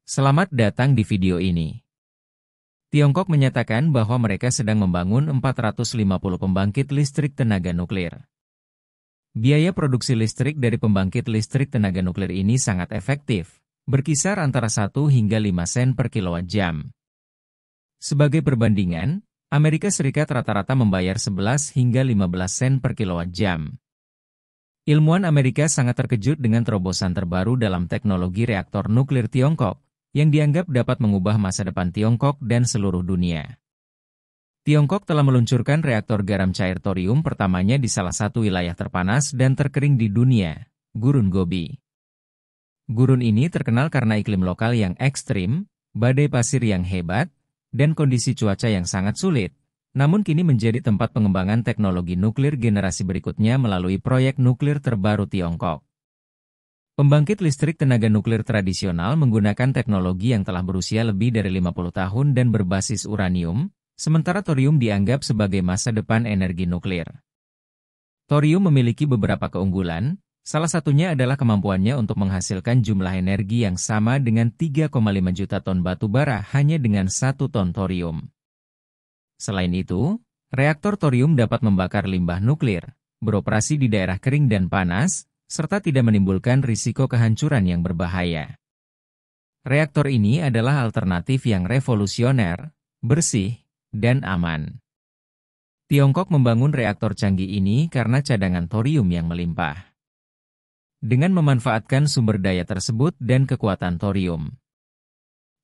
Selamat datang di video ini. Tiongkok menyatakan bahwa mereka sedang membangun 450 pembangkit listrik tenaga nuklir. Biaya produksi listrik dari pembangkit listrik tenaga nuklir ini sangat efektif, berkisar antara 1 hingga 5 sen per kilowatt jam. Sebagai perbandingan, Amerika Serikat rata-rata membayar 11 hingga 15 sen per kilowatt jam. Ilmuwan Amerika sangat terkejut dengan terobosan terbaru dalam teknologi reaktor nuklir Tiongkok, yang dianggap dapat mengubah masa depan Tiongkok dan seluruh dunia. Tiongkok telah meluncurkan reaktor garam cair thorium pertamanya di salah satu wilayah terpanas dan terkering di dunia, Gurun Gobi. Gurun ini terkenal karena iklim lokal yang ekstrim, badai pasir yang hebat, dan kondisi cuaca yang sangat sulit, namun kini menjadi tempat pengembangan teknologi nuklir generasi berikutnya melalui proyek nuklir terbaru Tiongkok. Pembangkit listrik tenaga nuklir tradisional menggunakan teknologi yang telah berusia lebih dari 50 tahun dan berbasis uranium, sementara thorium dianggap sebagai masa depan energi nuklir. Thorium memiliki beberapa keunggulan, salah satunya adalah kemampuannya untuk menghasilkan jumlah energi yang sama dengan 3,5 juta ton batu bara hanya dengan 1 ton thorium. Selain itu, reaktor thorium dapat membakar limbah nuklir, beroperasi di daerah kering dan panas, serta tidak menimbulkan risiko kehancuran yang berbahaya. Reaktor ini adalah alternatif yang revolusioner, bersih, dan aman. Tiongkok membangun reaktor canggih ini karena cadangan thorium yang melimpah. Dengan memanfaatkan sumber daya tersebut dan kekuatan thorium,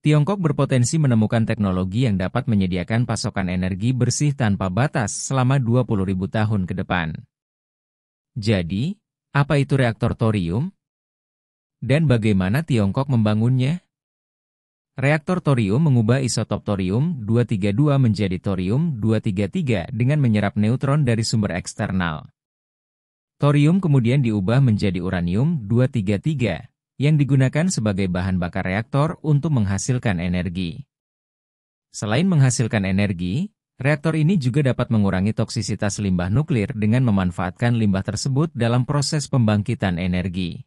Tiongkok berpotensi menemukan teknologi yang dapat menyediakan pasokan energi bersih tanpa batas selama 20.000 tahun ke depan. Jadi, apa itu reaktor thorium? Dan bagaimana Tiongkok membangunnya? Reaktor thorium mengubah isotop thorium-232 menjadi thorium-233 dengan menyerap neutron dari sumber eksternal. Thorium kemudian diubah menjadi uranium-233, yang digunakan sebagai bahan bakar reaktor untuk menghasilkan energi. Selain menghasilkan energi, reaktor ini juga dapat mengurangi toksisitas limbah nuklir dengan memanfaatkan limbah tersebut dalam proses pembangkitan energi.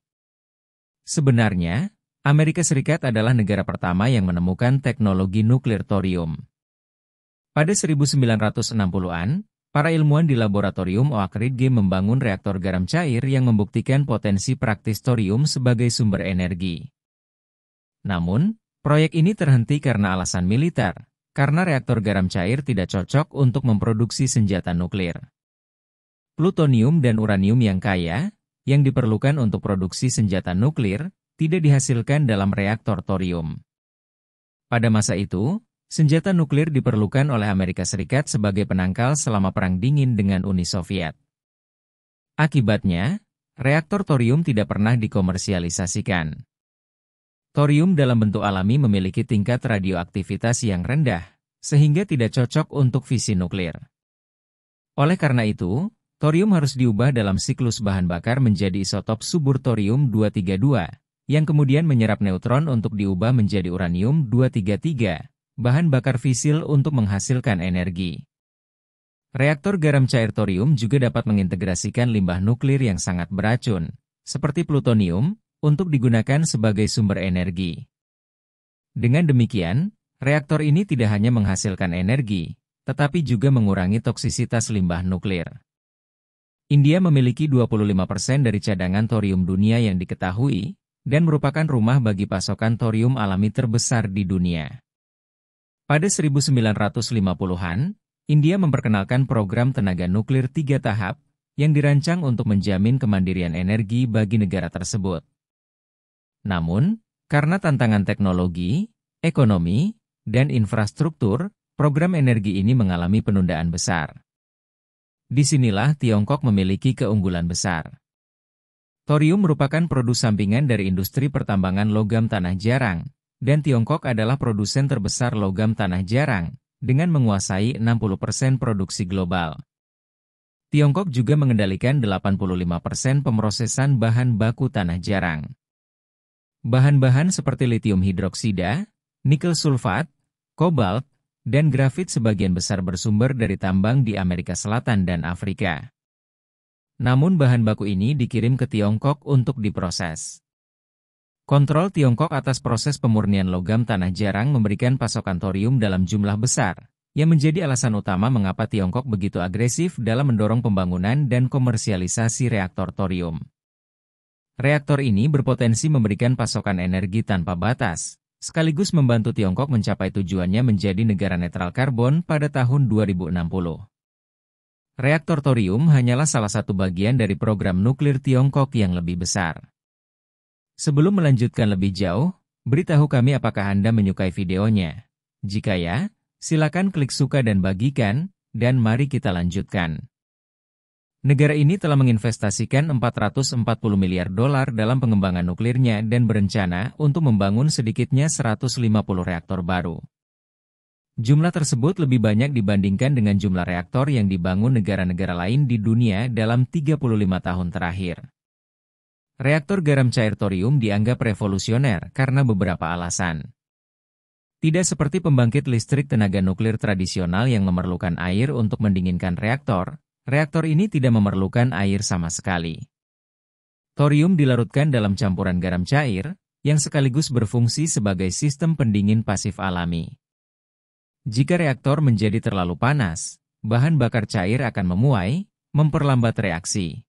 Sebenarnya, Amerika Serikat adalah negara pertama yang menemukan teknologi nuklir thorium. Pada 1960-an, para ilmuwan di laboratorium Oak Ridge membangun reaktor garam cair yang membuktikan potensi praktis thorium sebagai sumber energi. Namun, proyek ini terhenti karena alasan militer, karena reaktor garam cair tidak cocok untuk memproduksi senjata nuklir. Plutonium dan uranium yang kaya, yang diperlukan untuk produksi senjata nuklir, tidak dihasilkan dalam reaktor thorium. Pada masa itu, senjata nuklir diperlukan oleh Amerika Serikat sebagai penangkal selama Perang Dingin dengan Uni Soviet. Akibatnya, reaktor thorium tidak pernah dikomersialisasikan. Thorium dalam bentuk alami memiliki tingkat radioaktivitas yang rendah, sehingga tidak cocok untuk fisi nuklir. Oleh karena itu, thorium harus diubah dalam siklus bahan bakar menjadi isotop subur thorium-232, yang kemudian menyerap neutron untuk diubah menjadi uranium-233, bahan bakar fisil untuk menghasilkan energi. Reaktor garam cair thorium juga dapat mengintegrasikan limbah nuklir yang sangat beracun, seperti plutonium, untuk digunakan sebagai sumber energi. Dengan demikian, reaktor ini tidak hanya menghasilkan energi, tetapi juga mengurangi toksisitas limbah nuklir. India memiliki 25% dari cadangan thorium dunia yang diketahui, dan merupakan rumah bagi pasokan thorium alami terbesar di dunia. Pada 1950-an, India memperkenalkan program tenaga nuklir 3 tahap, yang dirancang untuk menjamin kemandirian energi bagi negara tersebut. Namun, karena tantangan teknologi, ekonomi, dan infrastruktur, program energi ini mengalami penundaan besar. Disinilah Tiongkok memiliki keunggulan besar. Thorium merupakan produk sampingan dari industri pertambangan logam tanah jarang, dan Tiongkok adalah produsen terbesar logam tanah jarang, dengan menguasai 60% produksi global. Tiongkok juga mengendalikan 85% pemrosesan bahan baku tanah jarang. Bahan-bahan seperti litium hidroksida, nikel sulfat, kobalt, dan grafit sebagian besar bersumber dari tambang di Amerika Selatan dan Afrika. Namun bahan baku ini dikirim ke Tiongkok untuk diproses. Kontrol Tiongkok atas proses pemurnian logam tanah jarang memberikan pasokan thorium dalam jumlah besar, yang menjadi alasan utama mengapa Tiongkok begitu agresif dalam mendorong pembangunan dan komersialisasi reaktor thorium. Reaktor ini berpotensi memberikan pasokan energi tanpa batas, sekaligus membantu Tiongkok mencapai tujuannya menjadi negara netral karbon pada tahun 2060. Reaktor thorium hanyalah salah satu bagian dari program nuklir Tiongkok yang lebih besar. Sebelum melanjutkan lebih jauh, beritahu kami apakah Anda menyukai videonya. Jika ya, silakan klik suka dan bagikan, dan mari kita lanjutkan. Negara ini telah menginvestasikan 440 miliar dolar dalam pengembangan nuklirnya dan berencana untuk membangun sedikitnya 150 reaktor baru. Jumlah tersebut lebih banyak dibandingkan dengan jumlah reaktor yang dibangun negara-negara lain di dunia dalam 35 tahun terakhir. Reaktor garam cair thorium dianggap revolusioner karena beberapa alasan. Tidak seperti pembangkit listrik tenaga nuklir tradisional yang memerlukan air untuk mendinginkan reaktor, reaktor ini tidak memerlukan air sama sekali. Thorium dilarutkan dalam campuran garam cair, yang sekaligus berfungsi sebagai sistem pendingin pasif alami. Jika reaktor menjadi terlalu panas, bahan bakar cair akan memuai, memperlambat reaksi,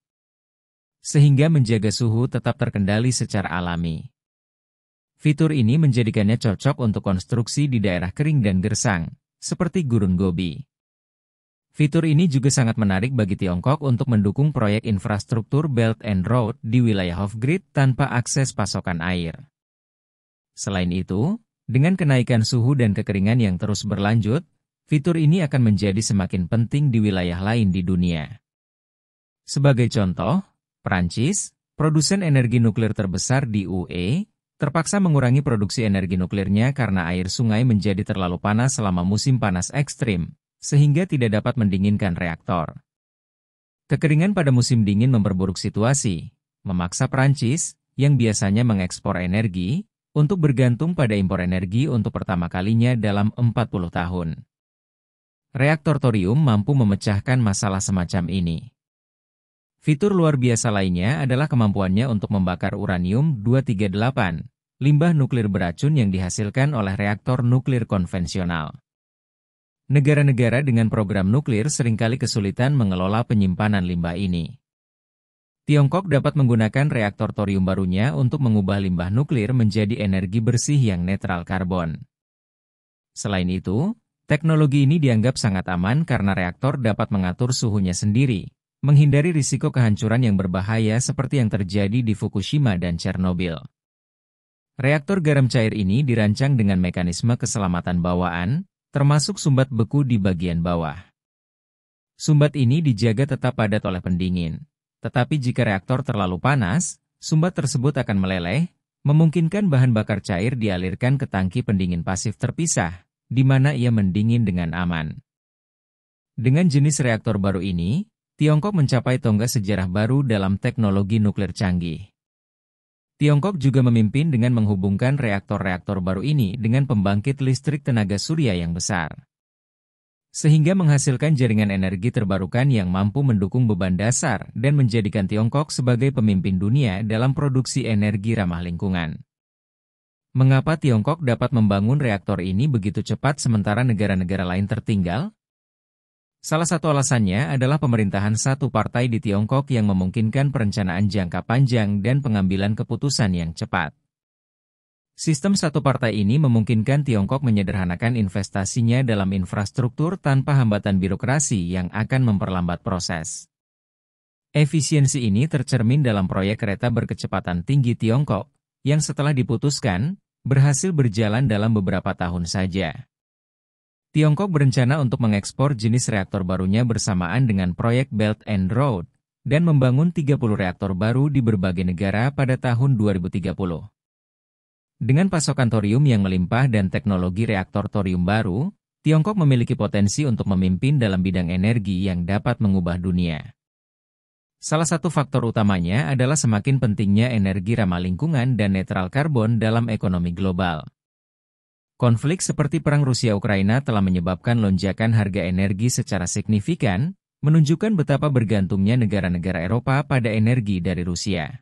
sehingga menjaga suhu tetap terkendali secara alami. Fitur ini menjadikannya cocok untuk konstruksi di daerah kering dan gersang, seperti Gurun Gobi. Fitur ini juga sangat menarik bagi Tiongkok untuk mendukung proyek infrastruktur Belt and Road di wilayah off-grid tanpa akses pasokan air. Selain itu, dengan kenaikan suhu dan kekeringan yang terus berlanjut, fitur ini akan menjadi semakin penting di wilayah lain di dunia. Sebagai contoh, Prancis, produsen energi nuklir terbesar di UE, terpaksa mengurangi produksi energi nuklirnya karena air sungai menjadi terlalu panas selama musim panas ekstrim, sehingga tidak dapat mendinginkan reaktor. Kekeringan pada musim dingin memperburuk situasi, memaksa Prancis, yang biasanya mengekspor energi, untuk bergantung pada impor energi untuk pertama kalinya dalam 40 tahun. Reaktor thorium mampu memecahkan masalah semacam ini. Fitur luar biasa lainnya adalah kemampuannya untuk membakar uranium-238, limbah nuklir beracun yang dihasilkan oleh reaktor nuklir konvensional. Negara-negara dengan program nuklir seringkali kesulitan mengelola penyimpanan limbah ini. Tiongkok dapat menggunakan reaktor thorium barunya untuk mengubah limbah nuklir menjadi energi bersih yang netral karbon. Selain itu, teknologi ini dianggap sangat aman karena reaktor dapat mengatur suhunya sendiri, menghindari risiko kehancuran yang berbahaya seperti yang terjadi di Fukushima dan Chernobyl. Reaktor garam cair ini dirancang dengan mekanisme keselamatan bawaan, termasuk sumbat beku di bagian bawah. Sumbat ini dijaga tetap padat oleh pendingin. Tetapi jika reaktor terlalu panas, sumbat tersebut akan meleleh, memungkinkan bahan bakar cair dialirkan ke tangki pendingin pasif terpisah, di mana ia mendingin dengan aman. Dengan jenis reaktor baru ini, Tiongkok mencapai tonggak sejarah baru dalam teknologi nuklir canggih. Tiongkok juga memimpin dengan menghubungkan reaktor-reaktor baru ini dengan pembangkit listrik tenaga surya yang besar, sehingga menghasilkan jaringan energi terbarukan yang mampu mendukung beban dasar dan menjadikan Tiongkok sebagai pemimpin dunia dalam produksi energi ramah lingkungan. Mengapa Tiongkok dapat membangun reaktor ini begitu cepat sementara negara-negara lain tertinggal? Salah satu alasannya adalah pemerintahan satu partai di Tiongkok yang memungkinkan perencanaan jangka panjang dan pengambilan keputusan yang cepat. Sistem satu partai ini memungkinkan Tiongkok menyederhanakan investasinya dalam infrastruktur tanpa hambatan birokrasi yang akan memperlambat proses. Efisiensi ini tercermin dalam proyek kereta berkecepatan tinggi Tiongkok, yang setelah diputuskan, berhasil berjalan dalam beberapa tahun saja. Tiongkok berencana untuk mengekspor jenis reaktor barunya bersamaan dengan proyek Belt and Road, dan membangun 30 reaktor baru di berbagai negara pada tahun 2030. Dengan pasokan thorium yang melimpah dan teknologi reaktor thorium baru, Tiongkok memiliki potensi untuk memimpin dalam bidang energi yang dapat mengubah dunia. Salah satu faktor utamanya adalah semakin pentingnya energi ramah lingkungan dan netral karbon dalam ekonomi global. Konflik seperti Perang Rusia-Ukraina telah menyebabkan lonjakan harga energi secara signifikan, menunjukkan betapa bergantungnya negara-negara Eropa pada energi dari Rusia.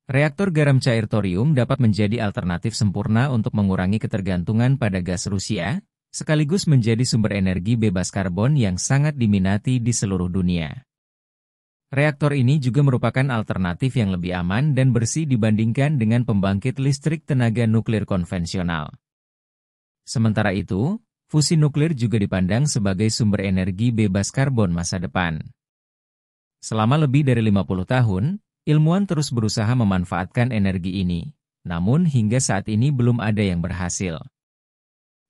Reaktor garam cair thorium dapat menjadi alternatif sempurna untuk mengurangi ketergantungan pada gas Rusia, sekaligus menjadi sumber energi bebas karbon yang sangat diminati di seluruh dunia. Reaktor ini juga merupakan alternatif yang lebih aman dan bersih dibandingkan dengan pembangkit listrik tenaga nuklir konvensional. Sementara itu, fusi nuklir juga dipandang sebagai sumber energi bebas karbon masa depan. Selama lebih dari 50 tahun, ilmuwan terus berusaha memanfaatkan energi ini, namun hingga saat ini belum ada yang berhasil.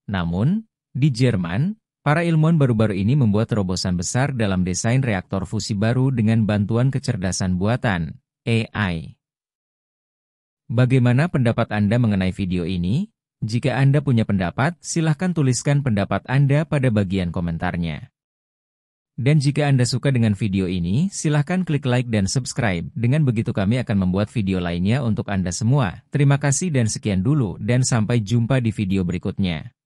Namun, di Jerman, para ilmuwan baru-baru ini membuat terobosan besar dalam desain reaktor fusi baru dengan bantuan kecerdasan buatan, AI. Bagaimana pendapat Anda mengenai video ini? Jika Anda punya pendapat, silahkan tuliskan pendapat Anda pada bagian komentarnya. Dan jika Anda suka dengan video ini, silahkan klik like dan subscribe. Dengan begitu kami akan membuat video lainnya untuk Anda semua. Terima kasih dan sekian dulu, dan sampai jumpa di video berikutnya.